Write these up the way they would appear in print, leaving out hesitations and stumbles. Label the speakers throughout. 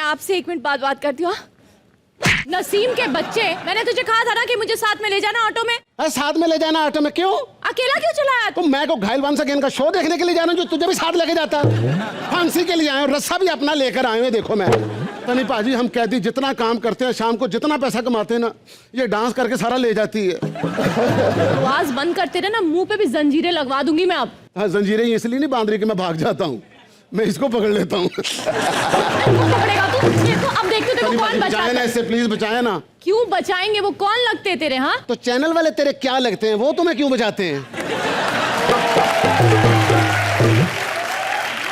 Speaker 1: आपसे 1 मिनट बाद बात करती हूँ। नसीम के बच्चे, मैंने तुझे कहा था ना कि मुझे साथ में ले जाना ऑटो में।
Speaker 2: साथ में ले जाना ऑटो में? क्यों?
Speaker 1: अकेला क्यों चलाया?
Speaker 2: तो मैं को घायल वंस अगेन का शो देखने के लिए जाना, जो तुझे भी साथ लेके जाता। फांसी के लिए आए और रस्सा भी अपना लेकर आए हैं। देखो मैं तनी पाजी, हम कहती जितना काम करते हैं शाम को जितना पैसा कमाते हैं ना, ये डांस करके सारा ले जाती है।
Speaker 1: आवाज बंद करते रहे ना, मुंह पे भी जंजीरें लगवा दूंगी मैं अब।
Speaker 2: हाँ, जंजीरें इसलिए नहीं बांध रही कि मैं भाग जाता हूँ, मैं इसको पकड़ लेता हूँ।
Speaker 1: पकड़ेगा तू? देखो अब देखते देखो कौन बचाए
Speaker 2: ना इससे, प्लीज बचाए ना।
Speaker 1: क्यों बचाएंगे? वो कौन लगते हैं तेरे? हाँ
Speaker 2: तो चैनल वाले तेरे क्या लगते हैं, वो तुम्हें क्यों बचाते हैं?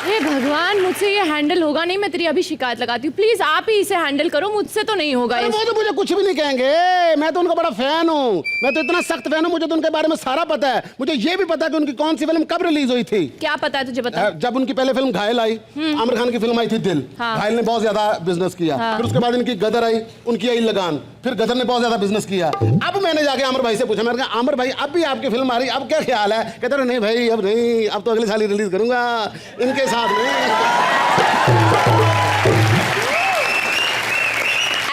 Speaker 1: हे भगवान, मुझसे ये हैंडल होगा नहीं। मैं तेरी अभी शिकायत लगाती हूँ। प्लीज आप ही इसे हैंडल करो, मुझसे तो नहीं होगा।
Speaker 2: वो तो मुझे कुछ भी नहीं कहेंगे, मैं तो उनका बड़ा फैन हूँ। मैं तो इतना सख्त फैन हूँ, मुझे तो उनके बारे में सारा पता है। मुझे ये भी पता है कि उनकी कौन सी फिल्म कब रिलीज हुई थी।
Speaker 1: क्या पता है तुझे? बता।
Speaker 2: जब उनकी पहले फिल्म घायल आई, आमिर खान की फिल्म आई थी दिल।
Speaker 1: हाँ।
Speaker 2: घायल ने बहुत ज्यादा बिजनेस किया। फिर उसके बाद इनकी गदर आई, उनकी आई लगान, फिर गदर ने बहुत ज्यादा बिजनेस किया। अब मैंने जाके आमिर भाई से पूछा, मैंने कहा आमिर भाई अब भी आपकी फिल्म आ रही, अब क्या ख्याल है? कहते नहीं भाई अब नहीं, अब तो अगले साल ही रिलीज करूंगा इनके साथ में।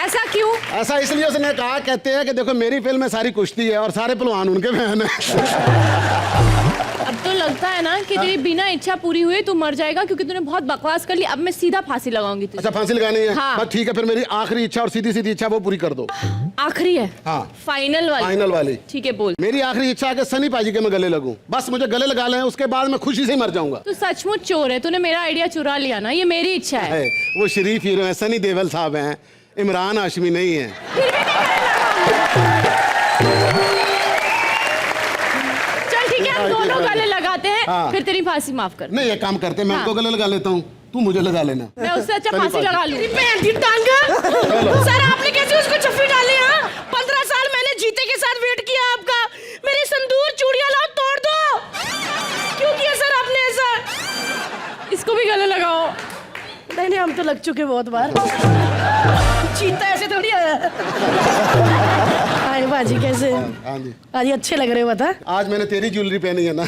Speaker 1: ऐसा क्यों?
Speaker 2: ऐसा इसलिए उसने कहा, कहते हैं कि देखो मेरी फिल्म में सारी कुश्ती है और सारे पहलवान उनके फैन हैं।
Speaker 1: अब तो लगता है ना कि तेरी बिना इच्छा पूरी हुई तू मर जाएगा, क्योंकि तूने बहुत बकवास कर ली। अब मैं सीधा फांसी लगाऊंगी तुझे।
Speaker 2: अच्छा फांसी लगानी है?
Speaker 1: हाँ।
Speaker 2: बस ठीक है, फिर मेरी आखिरी इच्छा और सीधी सीधी इच्छा वो पूरी कर दो।
Speaker 1: आखिरी है?
Speaker 2: हाँ।
Speaker 1: फाइनल वाली?
Speaker 2: फाइनल वाली।
Speaker 1: ठीक है बोल।
Speaker 2: मेरी आखिरी इच्छा है कि सनी पाजी के मैं गले लगूं। बस मुझे गले लगा लें, उसके बाद मैं खुशी से मर जाऊंगा।
Speaker 1: तू सचमुच चोर है, तूने मेरा आइडिया चुरा लिया ना। ये मेरी इच्छा है।
Speaker 2: वो शरीफ हीरो है, सनी देओल साहब हैं, इमरान हाशमी नहीं है।
Speaker 1: फिर भी नहीं चल ठीक है, हम दोनों गले लगाते हैं।
Speaker 2: हाँ।
Speaker 1: फिर तेरी फांसी माफ कर।
Speaker 2: नहीं, ये काम करते हैं, मैं उनको गले लगा लेता हूँ, तू मुझे लगा लेना।
Speaker 1: मैं उससे अच्छा फांसी लगा लूं।
Speaker 3: सर आपने कैसे उसको चप्पी डाली? 15 साल मैंने जीते के साथ वेट किया आपका। मेरी संदूर चूड़ियां लाओ, तोड़ दो। क्यों किया सर आपने ऐसा?
Speaker 1: इसको भी गले लगाओ।
Speaker 3: नहीं हम तो लग चुके बहुत बार। जीता ऐसे थोड़ी आया। हाय बाजी कैसे?
Speaker 2: हाँ जी।
Speaker 3: आज अच्छे लग रहे हो। बता,
Speaker 2: आज मैंने तेरी ज्वेलरी पहनी है ना।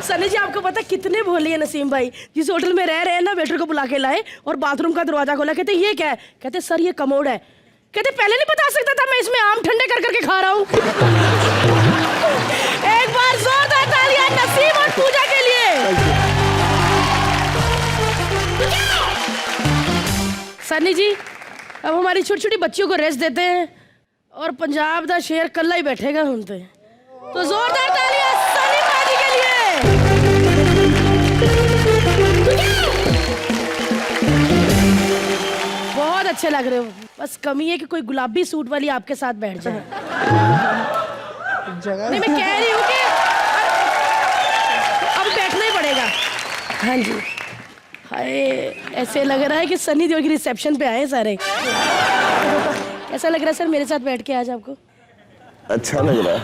Speaker 3: सनी जी आपको पता कितने भोले हैं नसीम भाई। जिस होटल में रह रहे हैं ना, वेटर को बुला के लाए और बाथरूम का दरवाजा खोला। कहते ये क्या है? कहते सर ये कमोड है। कहते पहले नहीं बता सकता था, मैं इसमें आम ठंडे कर करके खा रहा हूँ। एक बार जोरदार तालियां नसीम और पूजा के लिए। सनी जी अब हमारी छोटी छोटी बच्चियों को रेस्ट देते हैं और पंजाब दा शेर कल्ला ही बैठेगा हुन ते। तो जोरदार तालियां सनी पाजी के लिए। बहुत अच्छे लग रहे हो, बस कमी है कि कोई गुलाबी सूट वाली आपके साथ बैठ जाए। नहीं मैं कह रही हूँ कि अब बैठना ही पड़ेगा। हाँ जी। हाय ऐसे लग रहा है कि सनी देओल की रिसेप्शन पे आए सारे। कैसा लग रहा है सर मेरे साथ बैठ के आज आपको?
Speaker 4: अच्छा लग रहा है।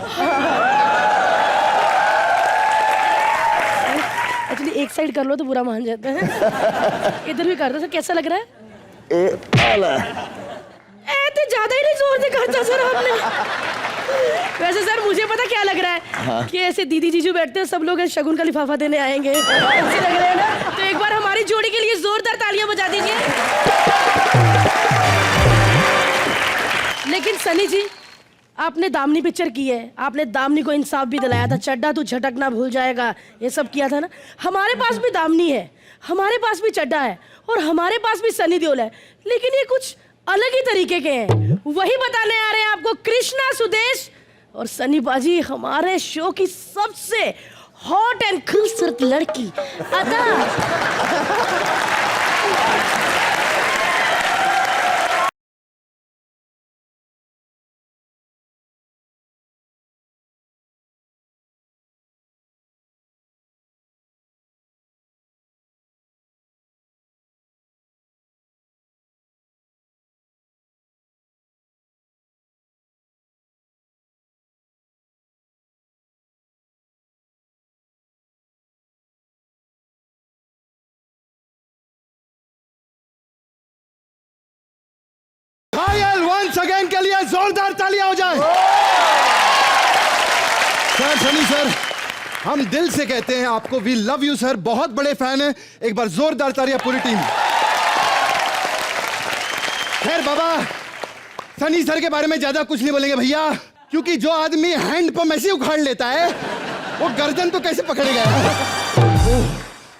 Speaker 3: एक्चुअली एक साइड कर लो तो बुरा मान जाता है। इधर भी कर दो सर। कैसा लग रहा है?
Speaker 4: आला
Speaker 3: तो ज्यादा ही नहीं जोर से कहा सर आपने। वैसे सर मुझे पता क्या लग रहा है। हाँ। कि ऐसे दीदी जीजू बैठते हैं, सब लोग शगुन का लिफाफा देने आएंगे। ऐसे लग रहा है ना। तो एक बार हमारी जोड़ी के लिए जोरदार तालियां बजा दीजिए। लेकिन सनी जी आपने दामनी पिक्चर की है, आपने दामनी को इंसाफ भी दिलाया था। चड्डा तू झटकना भूल जाएगा, ये सब किया था ना। हमारे पास भी दामनी है, हमारे पास भी चड्डा है और हमारे पास भी सनी देओल है, लेकिन ये कुछ अलग ही तरीके के हैं। वही बताने आ रहे हैं आपको कृष्णा सुदेश और सनी बाजी, हमारे शो की सबसे हॉट एंड खूबसूरत लड़की अदा।
Speaker 2: वंस अगेन के लिए जोरदार तालियां हो जाए।
Speaker 5: सर सनी सर हम दिल से कहते हैं आपको वी लव यू सर, बहुत बड़े फैन हैं। एक बार जोरदार तालियां पूरी टीम। खैर बाबा, सनी सर के बारे में ज्यादा कुछ नहीं बोलेंगे भैया, क्योंकि जो आदमी हैंड पंप ऐसे उखाड़ लेता है वो गर्दन तो कैसे पकड़ेगा।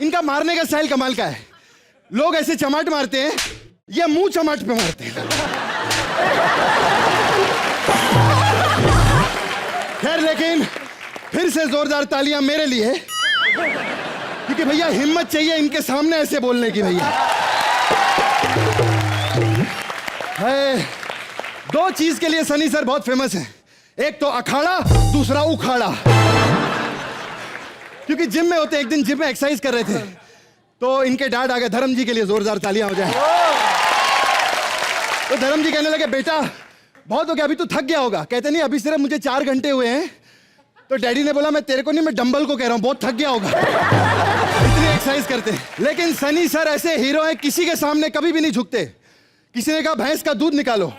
Speaker 5: इनका मारने का स्टाइल कमाल का है। लोग ऐसे चमाट मारते हैं, ये मुंह चमाट पे मारते हैं। खैर लेकिन फिर से जोरदार तालियां मेरे लिए, क्योंकि भैया हिम्मत चाहिए इनके सामने ऐसे बोलने की। भैया है, दो चीज के लिए सनी सर बहुत फेमस हैं, एक तो अखाड़ा, दूसरा उखाड़ा। क्योंकि जिम में होते, एक दिन जिम में एक्सरसाइज कर रहे थे तो इनके डैड आ गए, धर्म जी के लिए जोरदार तालियां हो जाए। तो धर्म जी कहने लगे, बेटा बहुत हो गया, अभी तू थक गया होगा। कहते नहीं, अभी सिर्फ मुझे 4 घंटे हुए हैं। तो डैडी ने बोला, मैं तेरे को नहीं, मैं डंबल को कह रहा हूं, बहुत थक गया होगा, इतनी एक्सरसाइज करते हैं। लेकिन सनी सर ऐसे हीरो हैं, किसी के सामने कभी भी नहीं झुकते। किसी ने कहा भैंस का दूध निकालो,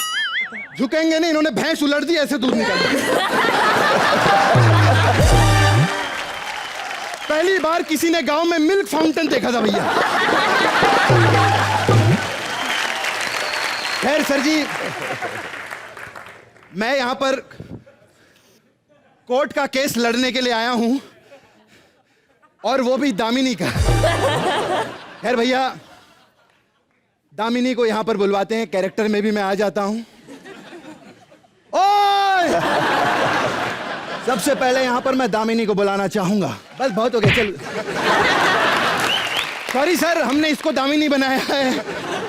Speaker 5: झुकेंगे नहीं, इन्होंने भैंस उलट दी, ऐसे दूध निकालो। पहली बार किसी ने गांव में मिल्क फाउंटेन देखा था भैया। खैर सर जी, मैं यहां पर कोर्ट का केस लड़ने के लिए आया हूं, और वो भी दामिनी का। खैर भैया, दामिनी को यहां पर बुलवाते हैं, कैरेक्टर में भी मैं आ जाता हूं। ओए! सबसे पहले यहां पर मैं दामिनी को बुलाना चाहूंगा। बस बहुत हो गया, चल। सॉरी सर, हमने इसको दामिनी बनाया है।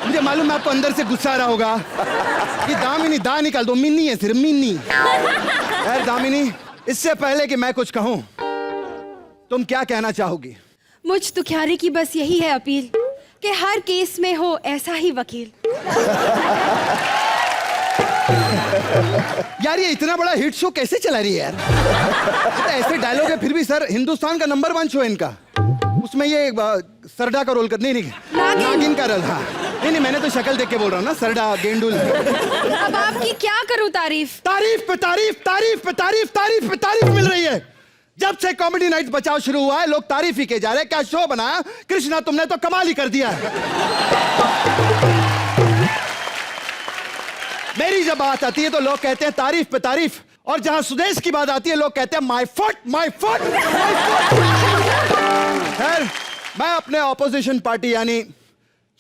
Speaker 5: मुझे मालूम है आपको अंदर से गुस्सा आ रहा होगा कि दामिनी, दा निकाल दो, मिन्नी है सिर्फ, मिन्नी। यार दामिनी, इससे पहले कि मैं कुछ कहूं, तुम क्या कहना चाहोगी?
Speaker 6: मुझ दुखियारी की बस यही है अपील कि हर केस में हो ऐसा ही वकील।
Speaker 5: यार ये इतना बड़ा हिट शो कैसे चला रही है यार? ऐसे डायलॉग है, फिर भी सर हिंदुस्तान का नंबर 1 शो है इनका। उसमें ये सरडा का रोल कर, नहीं नागिन का रोल। हाँ नहीं, मैंने तो शक्ल देख के बोल रहा हूँ ना, सरडा गेंडुल।
Speaker 6: अब आपकी क्या करूं तारीफ?
Speaker 5: तारीफ पे तारीफ, तारीफ पे तारीफ, तारीफ पे तारीफ मिल रही है। जब से कॉमेडी नाइट बचाओ शुरू हुआ है, लोग तारीफ ही के जा रहे हैं। क्या शो बनाया कृष्णा, तुमने तो कमाल ही कर दिया है। मेरी जब बात आती है तो लोग कहते हैं तारीफ पे तारीफ, और जहां सुदेश की बात आती है लोग कहते हैं my foot, my foot, my foot. खैर, मैं अपने ऑपोजिशन पार्टी यानी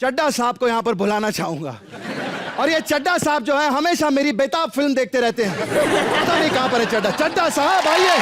Speaker 5: चड्डा साहब को यहां पर बुलाना चाहूंगा। और ये चड्डा साहब जो है हमेशा मेरी बेताब फिल्म देखते रहते हैं। पता नहीं कहां पर है चड्डा। चड्डा साहब आइए।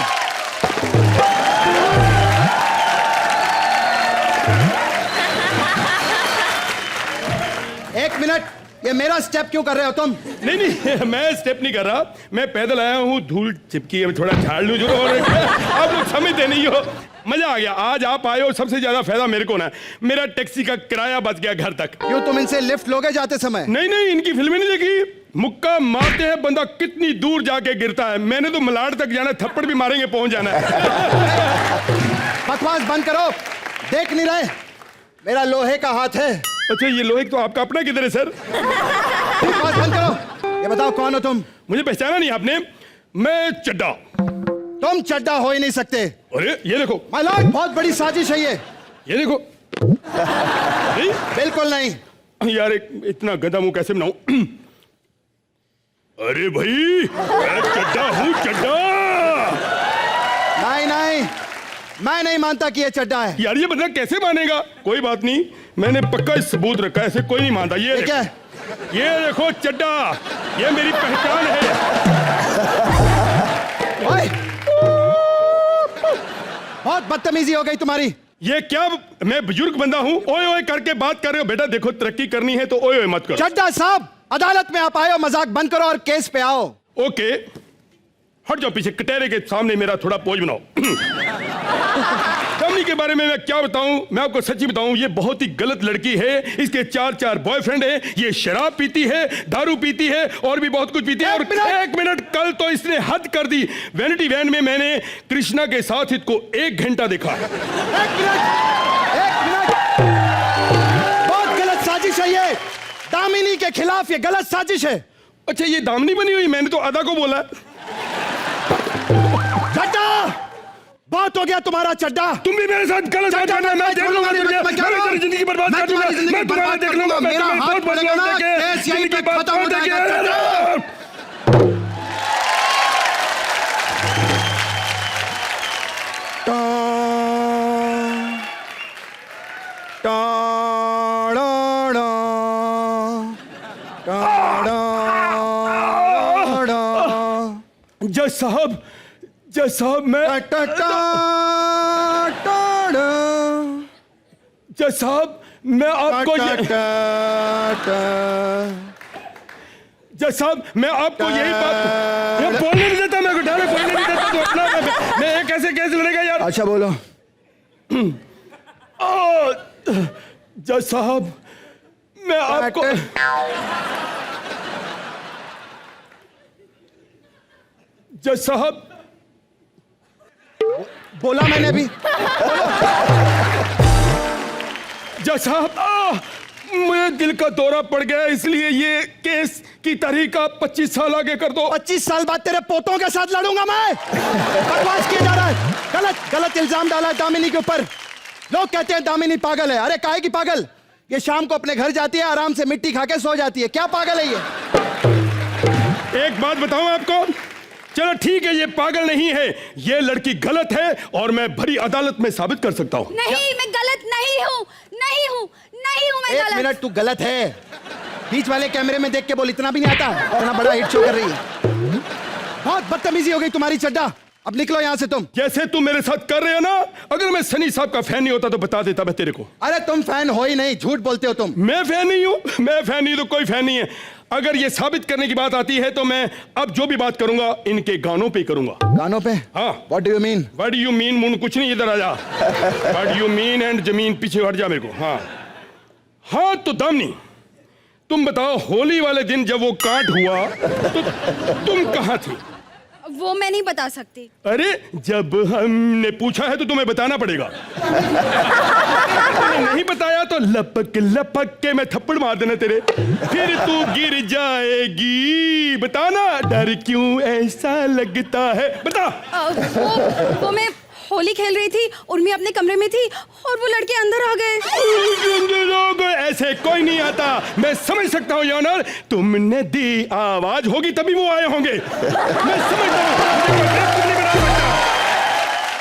Speaker 5: एक मिनट, ये मेरा स्टेप क्यों कर रहे हो तुम?
Speaker 7: नहीं, मैं स्टेप नहीं कर रहा, मैं पैदल आया हूँ, धूल चिपकी है, थोड़ा झाड़ लूं जो। और आप लोग समझते नहीं हो, मजा आ गया। आज आप आए हो, सबसे ज्यादा फायदा मेरे को ना, मेरा टैक्सी का किराया बच गया घर तक।
Speaker 5: क्यों, तुम इनसे लिफ्ट लोगे जाते समय?
Speaker 7: नहीं, इनकी फिल्में नहीं देखी? मुक्का मारते हैं, बंदा कितनी दूर जाके गिरता है। मैंने तो मलाड तक जाना है, थप्पड़ भी मारेंगे, पहुंच जाना है।
Speaker 5: बकवास बंद करो, देख नहीं रहे मेरा लोहे का हाथ है।
Speaker 7: अच्छा, ये लोहे तो आपका अपना किधर है सर?
Speaker 5: बकवास बंद करो, ये बताओ कौन हो तुम?
Speaker 7: मुझे पहचाना नहीं आपने? मैं चड्डा।
Speaker 5: तुम चड्डा हो ही नहीं सकते।
Speaker 7: अरे ये देखो
Speaker 5: माय लॉर्ड, बहुत बड़ी साजिश है ये
Speaker 7: देखो। नहीं?
Speaker 5: बिल्कुल नहीं
Speaker 7: यार, इतना गधा मुंह कैसे बनाऊं? अरे भाई, मैं चड्डा हूँ, चड्डा।
Speaker 5: नहीं, मैं नहीं मानता कि ये चड्डा है।
Speaker 7: यार ये बंदा कैसे मानेगा? कोई बात नहीं, मैंने पक्का सबूत रखा है, ऐसे कोई नहीं मानता। ये
Speaker 5: क्या?
Speaker 7: ये देखो चड्डा, ये मेरी पहचान है।
Speaker 5: बहुत बदतमीजी हो गई तुम्हारी।
Speaker 7: ये क्या, मैं बुजुर्ग बंदा हूँ, ओए ओए करके बात कर रहे हो? बेटा देखो, तरक्की करनी है तो ओए ओए मत करो।
Speaker 5: चड्डा साहब, अदालत में आप आए हो, मजाक बंद करो और केस पे आओ।
Speaker 7: ओके, हट जाओ पीछे, कटहरे के सामने मेरा थोड़ा पोज बनाओ। दामिनी के बारे में मैं क्या बताऊं? मैं आपको सच्ची बताऊं, ये बहुत ही गलत लड़की है। इसके 4 बॉयफ्रेंड है। ये शराब पीती है, दारू पीती है, और भी बहुत कुछ पीती है। और एक मिनट, कल तो इसने हद कर दी। वैनिटी वैन में मैंने कृष्णा के साथ इसको 1 घंटा देखा।
Speaker 5: एक मिनट, बहुत गलत साजिश है ये। दामिनी के खिलाफ ये गलत साजिश है।
Speaker 7: अच्छा, ये दामिनी बनी हुई? मैंने तो अदा को बोला।
Speaker 5: चड्डा, बहुत बर्बाद हो गया तुम्हारा चड्डा।
Speaker 7: तुम भी मेरे साथ गलत बात कर रहे हो। मैं देख लूंगा तुझे, मैं तेरी जिंदगी बर्बाद कर दूंगा, मैं तुम्हारा देख लूंगा, मैं तुम्हें बहुत बदला देके जिंदगी बर्बाद देके। जज साहब मैं जज साहब मैं आपको जज साहब मैं आपको यही बात ये बोलने नहीं देता, मेरे को डायरेक्ट बोलने नहीं देता। तो अपना मैं ये कैसे लड़ेगा यार।
Speaker 5: अच्छा बोलो।
Speaker 7: जज साहब मैं आपको जज साहब
Speaker 5: बोला मैंने अभी।
Speaker 7: जज साहब मुझे दिल का दौरा पड़ गया, इसलिए ये केस की तारीख आप 25 साल आगे कर दो।
Speaker 5: 25 साल बाद तेरे पोतों के साथ लड़ूंगा मैं। बकवास किया जा रहा है, गलत इल्जाम डाला है दामिनी के ऊपर। लोग कहते हैं दामिनी पागल है। अरे काहे की पागल? ये शाम को अपने घर जाती है, आराम से मिट्टी खा के सो जाती है। क्या पागल है ये?
Speaker 7: एक बात बताऊं आपको, चलो ठीक है ये पागल नहीं है, ये लड़की गलत है और मैं भरी अदालत में साबित कर सकता हूँ।
Speaker 6: नहीं, मैं गलत नहीं हूँ मैं
Speaker 5: एक
Speaker 6: गलत।
Speaker 5: मिनट, तू गलत है। बीच वाले कैमरे में देख के बोल, इतना भी नहीं आता। इतना बड़ा हिट शो कर रही है। बहुत बदतमीजी हो गई तुम्हारी चड्डा। अब निकलो यहाँ से तुम।
Speaker 7: जैसे तुम मेरे साथ कर रहे हो ना, अगर मैं सनी साहब का फैन नहीं होता तो बता देता मैं तेरे को।
Speaker 5: अरे तुम फैन हो ही नहीं, झूठ बोलते हो तुम।
Speaker 7: मैं फैन नहीं हूँ, मैं फैन नहीं तो कोई फैन नहीं है। अगर ये साबित करने की बात आती है तो मैं अब जो भी बात करूंगा इनके गानों पे करूंगा।
Speaker 5: गानों पे?
Speaker 7: हाँ।
Speaker 5: What do you mean?
Speaker 7: What do you mean? मुन कुछ नहीं, इधर आ जा। What do you mean and जमीन पीछे हट जा मेरे को। हाँ तो दामिनी तुम बताओ, होली वाले दिन जब वो काट हुआ तो तुम कहाँ थी?
Speaker 6: वो मैं नहीं बता सकती।
Speaker 7: अरे जब हमने पूछा है तो तुम्हें बताना पड़ेगा। तुमने नहीं बताया तो लपक के मैं थप्पड़ मार देना तेरे, फिर तू गिर जाएगी। बताना डर क्यों ऐसा लगता है, बता।
Speaker 6: वो मैं होली खेल रही थी, उर्मी अपने कमरे में थी और वो लड़के अंदर आ गए।
Speaker 7: ऐसे कोई नहीं आता, मैं समझ सकता हूँ योनर, तुमने दी आवाज होगी तभी वो आए होंगे। मैं समझता हूँ।